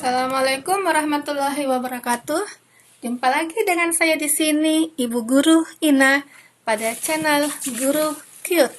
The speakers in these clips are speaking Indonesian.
Assalamualaikum warahmatullahi wabarakatuh. Jumpa lagi dengan saya di sini, Ibu Guru Ina, pada channel Guru Cute.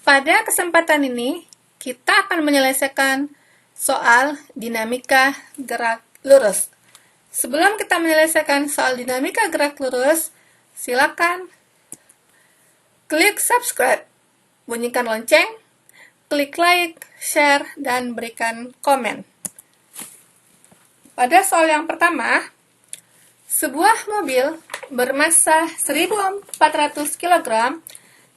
Pada kesempatan ini, kita akan menyelesaikan soal dinamika gerak lurus. Sebelum kita menyelesaikan soal dinamika gerak lurus, silakan klik subscribe, bunyikan lonceng, klik like, share, dan berikan komen. Pada soal yang pertama, sebuah mobil bermassa 1400 kg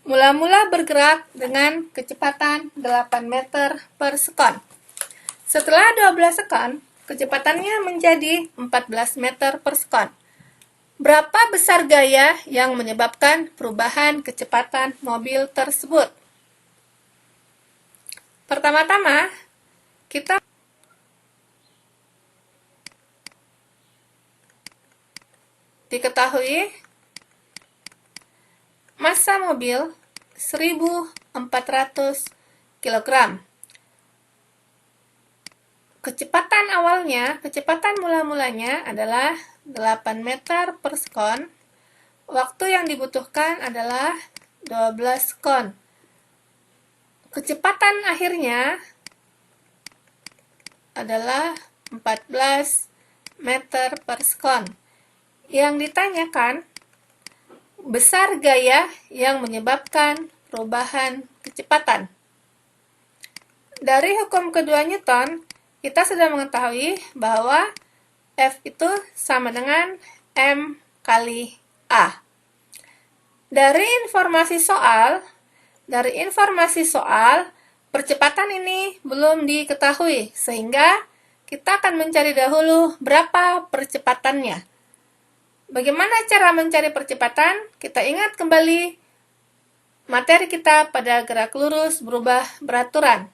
mula-mula bergerak dengan kecepatan 8 meter per sekon. Setelah 12 sekon, kecepatannya menjadi 14 meter per sekon. Berapa besar gaya yang menyebabkan perubahan kecepatan mobil tersebut? Pertama-tama, kita diketahui massa mobil 1400 kg. Kecepatan mula-mulanya adalah 8 meter per sekon. Waktu yang dibutuhkan adalah 12 sekon. Kecepatan akhirnya adalah 14 meter per sekon. Yang ditanyakan, besar gaya yang menyebabkan perubahan kecepatan. Dari hukum kedua Newton, kita sudah mengetahui bahwa F itu sama dengan M kali A. Dari informasi soal, percepatan ini belum diketahui, sehingga kita akan mencari dahulu berapa percepatannya. Bagaimana cara mencari percepatan? Kita ingat kembali materi kita pada gerak lurus berubah beraturan.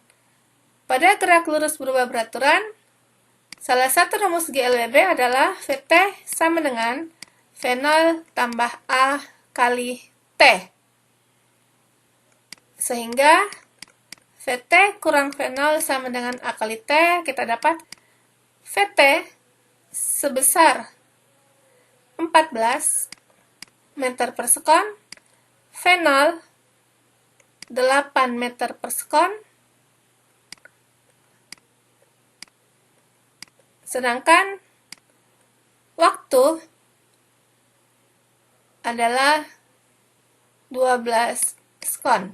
Pada gerak lurus berubah beraturan, salah satu rumus GLWB adalah VT sama dengan V0 tambah A kali T. Sehingga VT kurang V0 sama dengan A kali T, kita dapat VT sebesar 14 meter per sekon, V0 8 meter per sekon, sedangkan waktu adalah 12 sekon.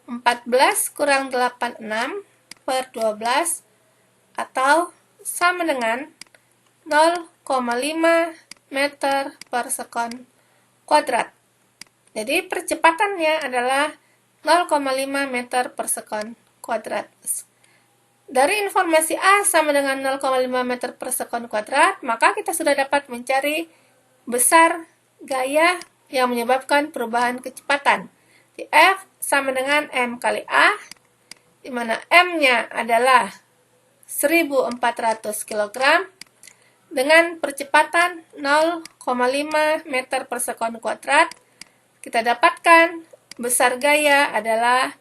14 kurang 8, 6 per 12 atau sama dengan 0,5 meter per sekon kuadrat. Jadi percepatannya adalah 0,5 meter per sekon kuadrat. Dari informasi A sama dengan 0,5 meter per sekon kuadrat, maka kita sudah dapat mencari besar gaya yang menyebabkan perubahan kecepatan. Di F sama dengan M kali A, di mana M-nya adalah 1400 kg, dengan percepatan 0,5 meter per sekon kuadrat, kita dapatkan besar gaya adalah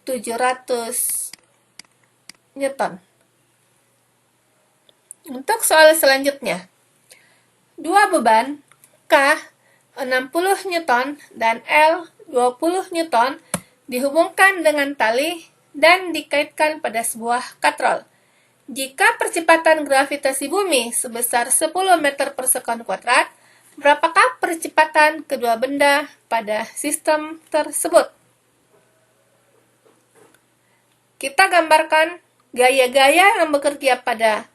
700 Newton. Untuk soal selanjutnya, dua beban K 60 Newton dan L 20 Newton dihubungkan dengan tali dan dikaitkan pada sebuah katrol. Jika percepatan gravitasi bumi sebesar 10 meter per sekon kuadrat, berapakah percepatan kedua benda pada sistem tersebut? Kita gambarkan gaya-gaya yang bekerja pada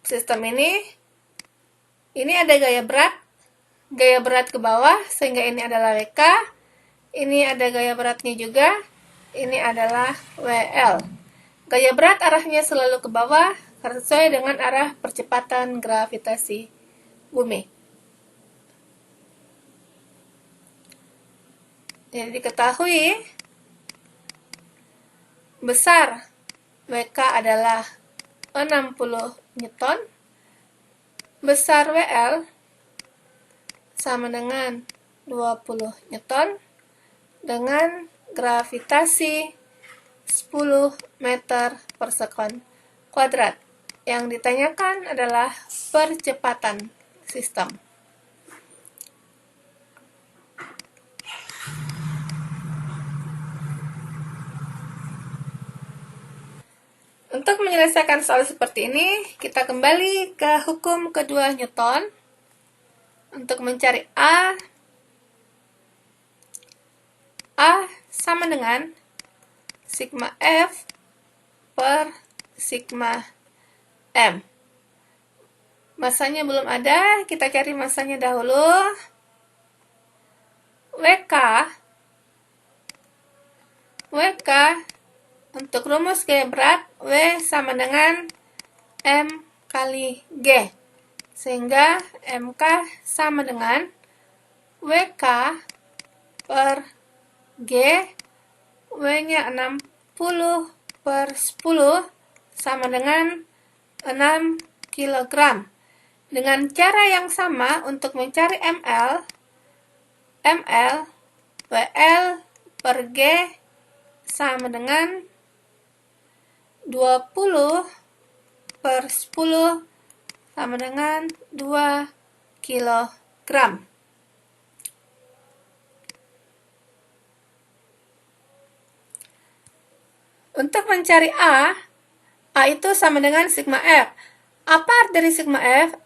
sistem ini. Ini ada gaya berat ke bawah, sehingga ini adalah WK. Ini ada gaya beratnya juga, ini adalah WL. Gaya berat arahnya selalu ke bawah, sesuai dengan arah percepatan gravitasi bumi. Jadi diketahui, besar WK adalah 60 Newton, besar WL sama dengan 20 Newton, dengan gravitasi 10 meter per sekon kuadrat. Yang ditanyakan adalah percepatan sistem. Untuk menyelesaikan soal seperti ini, kita kembali ke hukum kedua Newton. Untuk mencari A sama dengan sigma F per sigma M. Masanya belum ada, kita cari masanya dahulu. WK untuk rumus gaya berat, W sama dengan M kali G. Sehingga MK sama dengan WK per G, W-nya 60 per 10 sama dengan 6 kg. Dengan cara yang sama untuk mencari ML, WL per G sama dengan 20 per 10 sama dengan 2 kg. Untuk mencari A itu sama dengan sigma F. Apa arti dari sigma F?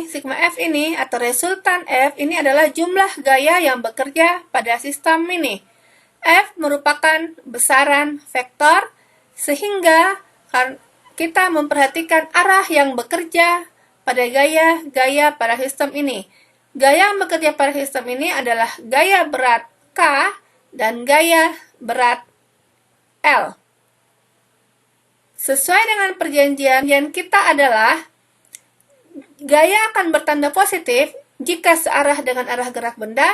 Sigma F ini atau resultan F ini adalah jumlah gaya yang bekerja pada sistem ini. F merupakan besaran vektor, sehingga kita memperhatikan arah yang bekerja pada gaya pada sistem ini. Gaya yang bekerja pada sistem ini adalah gaya berat K dan gaya berat L. Sesuai dengan perjanjian kita adalah gaya akan bertanda positif jika searah dengan arah gerak benda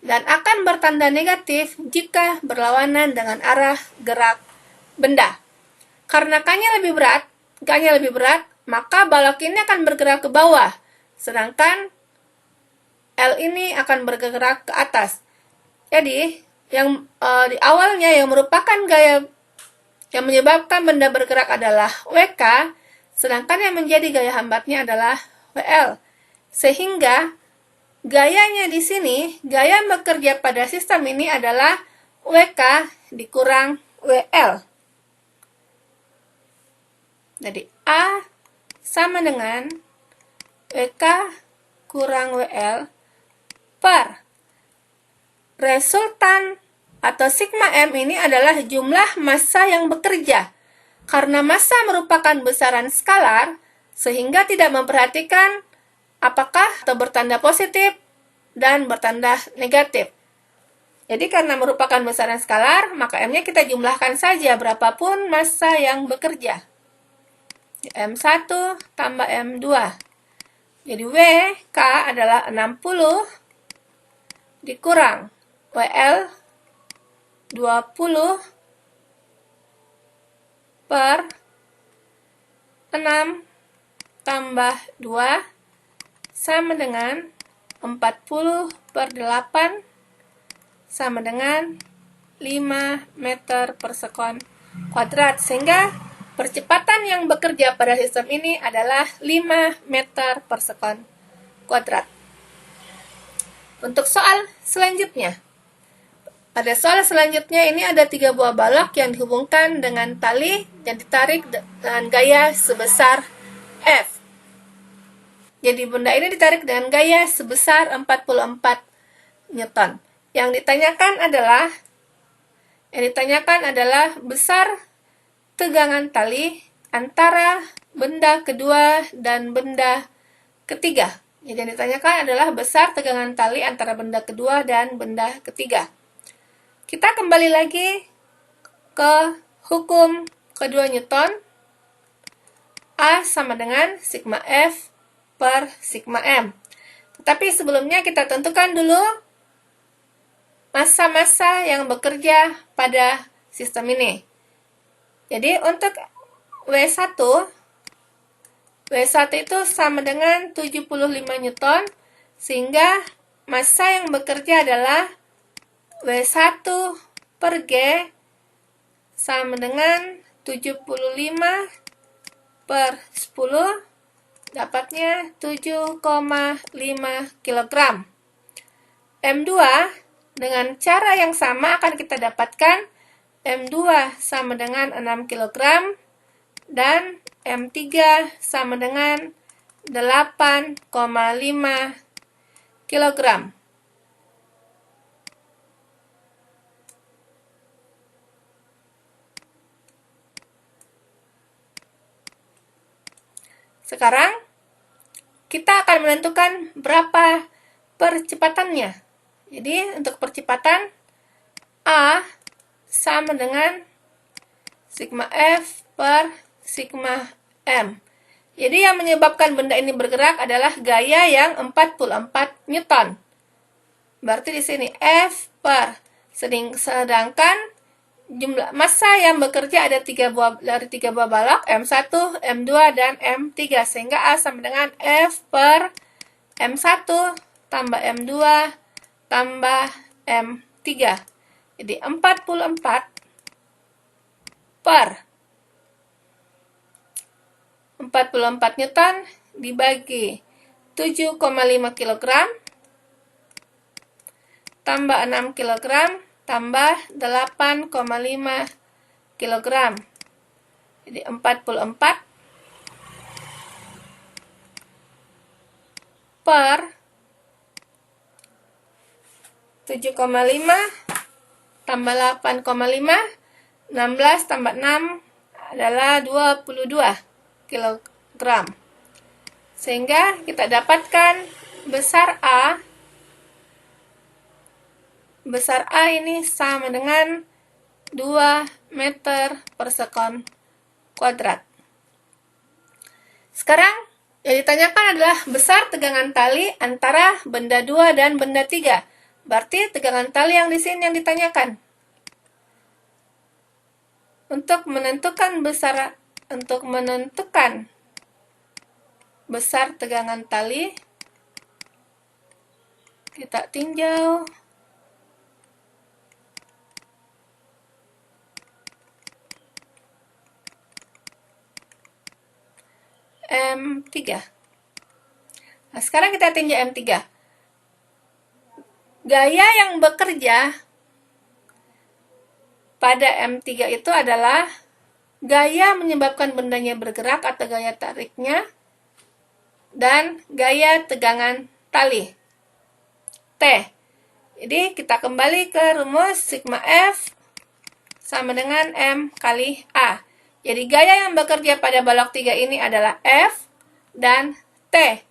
dan akan bertanda negatif jika berlawanan dengan arah gerak benda. Karena K-nya lebih berat, maka balok ini akan bergerak ke bawah, sedangkan L ini akan bergerak ke atas. Jadi, yang di awalnya yang merupakan gaya yang menyebabkan benda bergerak adalah WK, sedangkan yang menjadi gaya hambatnya adalah WL. Sehingga gayanya di sini, gaya bekerja pada sistem ini adalah WK dikurang WL. Jadi A sama dengan WK kurang WL per resultan atau sigma M ini adalah jumlah massa yang bekerja. Karena massa merupakan besaran skalar, sehingga tidak memperhatikan apakah atau bertanda positif dan bertanda negatif. Jadi karena merupakan besaran skalar, maka M-nya kita jumlahkan saja berapapun massa yang bekerja. M1 tambah M2. Jadi WK adalah 60 dikurang WL 20 per 6 tambah 2 sama dengan 40 per 8 sama dengan 5 meter per sekon kuadrat. Sehingga percepatan yang bekerja pada sistem ini adalah 5 meter per sekon kuadrat. Untuk soal selanjutnya. Pada soal selanjutnya ini ada 3 buah balok yang dihubungkan dengan tali yang ditarik dengan gaya sebesar F. Jadi benda ini ditarik dengan gaya sebesar 44 Newton. Yang ditanyakan adalah besar tegangan tali antara benda kedua dan benda ketiga. Jadi yang ditanyakan adalah besar tegangan tali antara benda kedua dan benda ketiga. Kita kembali lagi ke hukum kedua Newton. A sama dengan sigma F per sigma M. Tetapi sebelumnya kita tentukan dulu massa-massa yang bekerja pada sistem ini. Jadi untuk W1 itu sama dengan 75 Newton, sehingga massa yang bekerja adalah W1 per G sama dengan 75 per 10 dapatnya 7,5 kg. M2 dengan cara yang sama akan kita dapatkan M2 sama dengan 6 kg dan M3 sama dengan 8,5 kg. Sekarang kita akan menentukan berapa percepatannya. Jadi untuk percepatan A sama dengan sigma F per sigma M. Jadi yang menyebabkan benda ini bergerak adalah gaya yang 44 Newton. Berarti di sini F per, sedangkan jumlah massa yang bekerja ada dari 3 buah balok, M1, M2, dan M3. Sehingga A sama dengan F per M1 tambah M2 tambah M3. Jadi 44 per 44 Newton dibagi 7,5 kg tambah 6 kg tambah 8,5 kg. Jadi 44 per 7,5 tambah 8,5, 16 tambah 6 adalah 22 kg. Sehingga kita dapatkan besar A ini sama dengan 2 meter per sekon kuadrat. Sekarang yang ditanyakan adalah besar tegangan tali antara benda 2 dan benda 3. Berarti tegangan tali yang di sini yang ditanyakan. Untuk menentukan besar tegangan tali, kita tinjau M3. Nah, sekarang kita tinjau M3. Gaya yang bekerja pada M3 itu adalah gaya menyebabkan bendanya bergerak atau gaya tariknya dan gaya tegangan tali T. Jadi kita kembali ke rumus sigma F sama dengan M kali A. Jadi gaya yang bekerja pada balok 3 ini adalah F dan T.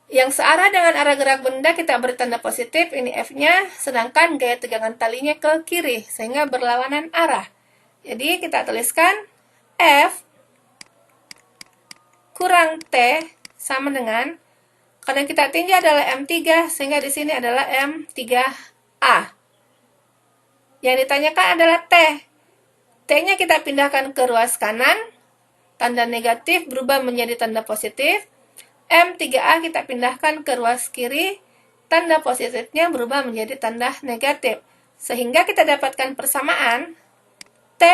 Yang searah dengan arah gerak benda kita beri tanda positif, ini F-nya, sedangkan gaya tegangan talinya ke kiri, sehingga berlawanan arah. Jadi kita tuliskan F kurang T sama dengan, karena kita tinjau adalah M3, sehingga di sini adalah M3A. Yang ditanyakan adalah T. T-nya kita pindahkan ke ruas kanan, tanda negatif berubah menjadi tanda positif. M3A kita pindahkan ke ruas kiri, tanda positifnya berubah menjadi tanda negatif. Sehingga kita dapatkan persamaan T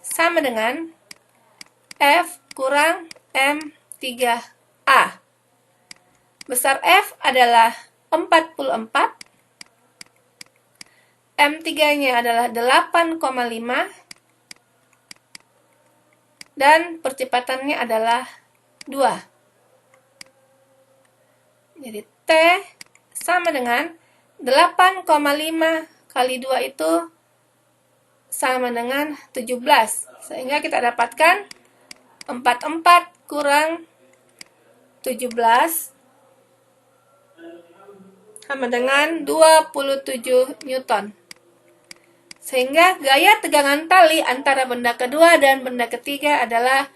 sama dengan F kurang M3A. Besar F adalah 44, M3-nya adalah 8,5, dan percepatannya adalah 2. Jadi T sama dengan 8,5 kali 2 itu sama dengan 17. Sehingga kita dapatkan 44 kurang 17 sama dengan 27 Newton. Sehingga gaya tegangan tali antara benda kedua dan benda ketiga adalah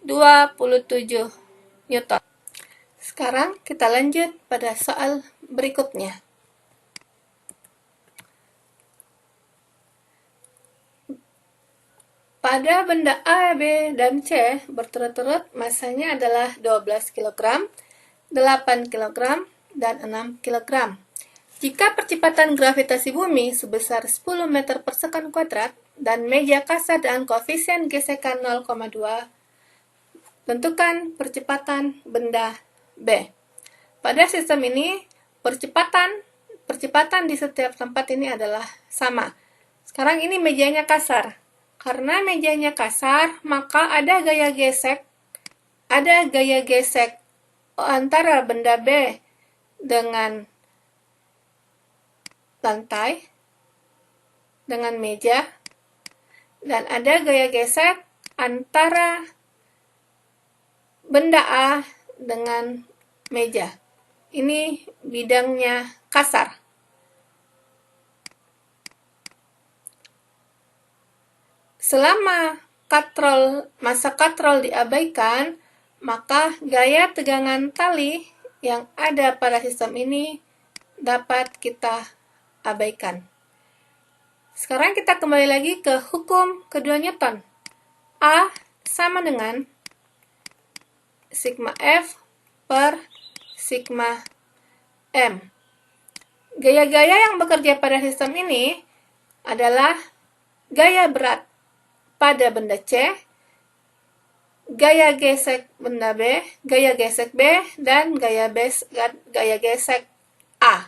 27 Newton. Sekarang kita lanjut pada soal berikutnya. Pada benda A, B, dan C berturut-turut masanya adalah 12 kg, 8 kg, dan 6 kg. Jika percepatan gravitasi bumi sebesar 10 meter per sekon kuadrat dan meja kasa dengan koefisien gesekan 0,2, Tentukan percepatan benda B. Pada sistem ini, percepatan di setiap tempat ini adalah sama. Sekarang ini mejanya kasar. Karena mejanya kasar, maka ada gaya gesek antara benda B dengan lantai, dengan meja, dan ada gaya gesek antara benda A dengan meja. Ini bidangnya kasar. Selama masa katrol diabaikan, maka gaya tegangan tali yang ada pada sistem ini dapat kita abaikan. Sekarang kita kembali lagi ke hukum kedua Newton. A sama dengan sigma F per sigma M. Gaya-gaya yang bekerja pada sistem ini adalah gaya berat pada benda C, gaya gesek benda B, gaya gesek B, dan gaya gesek A.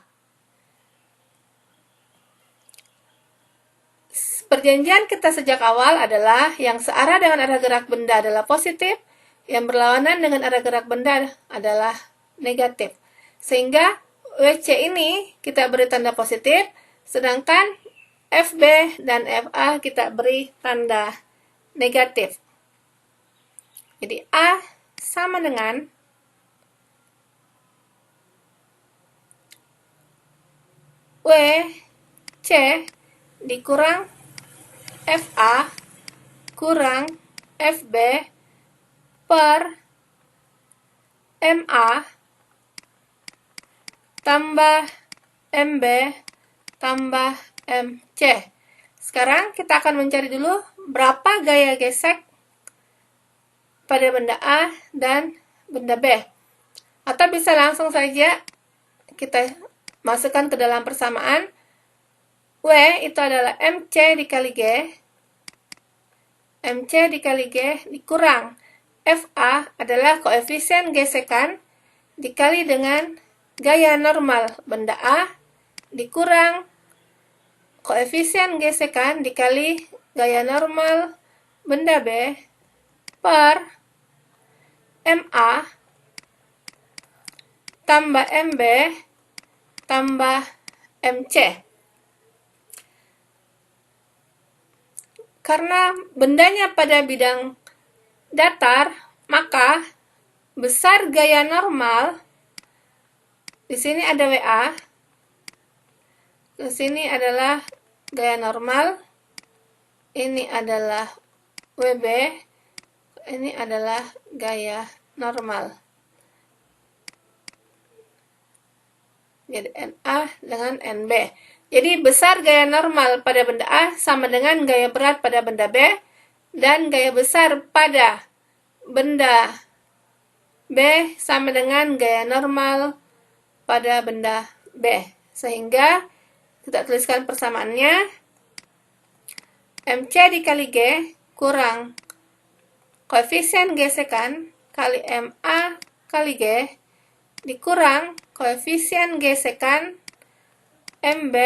Perjanjian kita sejak awal adalah yang searah dengan arah gerak benda adalah positif, yang berlawanan dengan arah gerak benda adalah negatif. Sehingga WC ini kita beri tanda positif, sedangkan FB dan FA kita beri tanda negatif. Jadi A sama dengan WC dikurang FA kurang FB per MA tambah MB tambah MC. Sekarang kita akan mencari dulu berapa gaya gesek pada benda A dan benda B. Atau bisa langsung saja kita masukkan ke dalam persamaan. W itu adalah MC dikali G. MC dikali G dikurang FA adalah koefisien gesekan dikali dengan gaya normal benda A dikurang koefisien gesekan dikali gaya normal benda B per MA tambah MB tambah MC. Karena bendanya pada bidang datar, maka besar gaya normal, di sini ada WA, di sini adalah gaya normal, ini adalah WB, ini adalah gaya normal. Jadi NA dengan NB. Jadi besar gaya normal pada benda A sama dengan gaya berat pada benda B, dan gaya besar pada benda B sama dengan gaya normal pada benda B. Sehingga kita tuliskan persamaannya, MC dikali G kurang koefisien gesekan kali MA kali G dikurang koefisien gesekan MB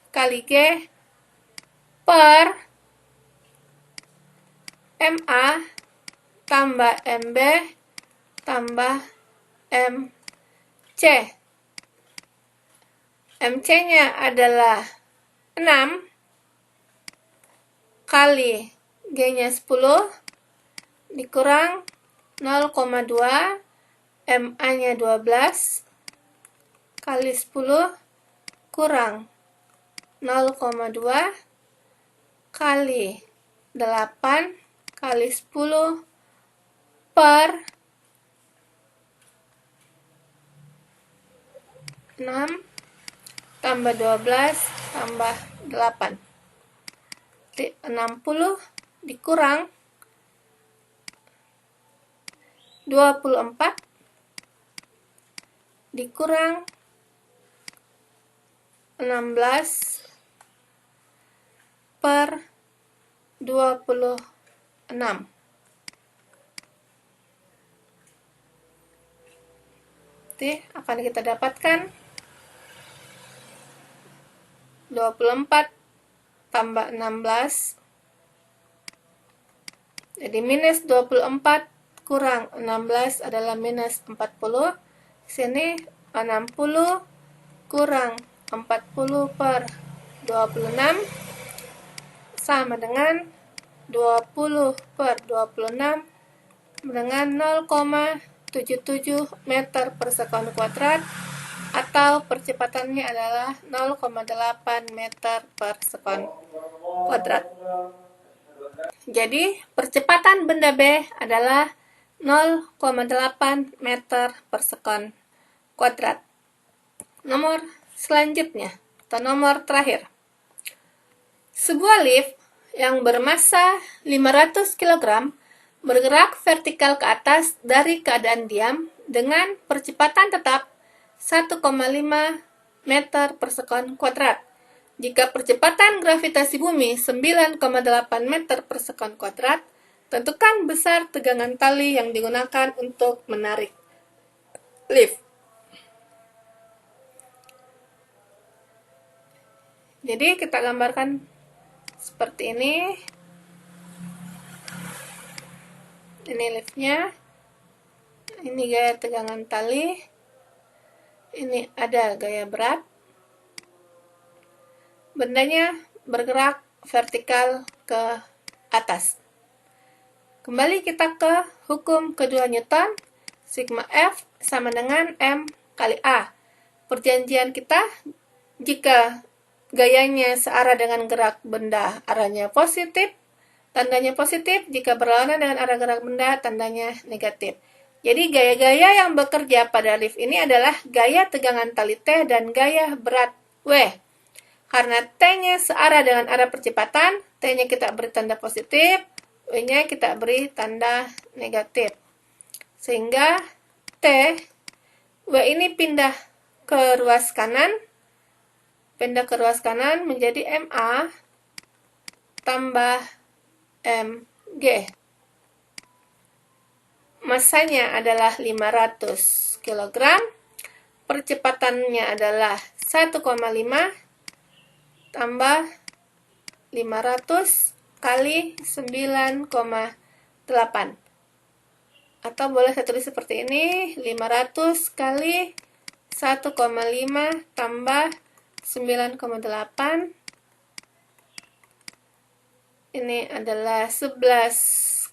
kali G per MA tambah MB tambah MC. MC-nya adalah 6 kali G-nya 10 dikurang 0,2, MA-nya 12 kali 10 kurang 0,2 kali 8 kali 10 per 6 tambah 12 tambah 8. Jadi 60 dikurang 24 dikurang 16 per 26. Berarti akan kita dapatkan 24 tambah 16. Jadi minus 24 kurang 16 adalah minus 40. Sini 60 kurang 40 per 26 sama dengan 20 per 26 dengan 0,77 meter per sekon kuadrat, atau percepatannya adalah 0,8 meter per sekon kuadrat. Jadi percepatan benda B adalah 0,8 meter per sekon kuadrat. Nomor selanjutnya atau nomor terakhir. Sebuah lift yang bermassa 500 kg bergerak vertikal ke atas dari keadaan diam dengan percepatan tetap 1,5 meter per sekon kuadrat. Jika percepatan gravitasi bumi 9,8 meter per sekon kuadrat, tentukan besar tegangan tali yang digunakan untuk menarik lift. Jadi kita gambarkan seperti ini. Ini liftnya, ini gaya tegangan tali, ini ada gaya berat. Bendanya bergerak vertikal ke atas. Kembali kita ke hukum kedua Newton, sigma F sama dengan M kali A. Perjanjian kita, jika gayanya searah dengan gerak benda, arahnya positif, tandanya positif. Jika berlawanan dengan arah gerak benda, tandanya negatif. Jadi gaya-gaya yang bekerja pada lift ini adalah gaya tegangan tali T dan gaya berat W. Karena T-nya searah dengan arah percepatan, T-nya kita beri tanda positif, W-nya kita beri tanda negatif. Sehingga W ini pindah ke ruas kanan menjadi MA tambah MG. Massanya adalah 500 kg, percepatannya adalah 1,5 tambah 500 kali 9,8. Atau boleh saya tulis seperti ini, 500 kali 1,5 tambah 9,8. Ini adalah 11,3.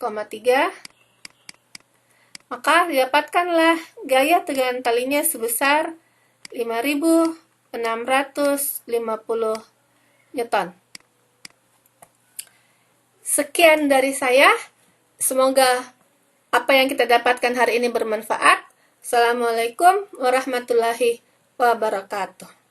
Maka didapatkanlah gaya tegangan talinya sebesar 5.650 Newton. Sekian dari saya. Semoga apa yang kita dapatkan hari ini bermanfaat. Assalamualaikum warahmatullahi wabarakatuh.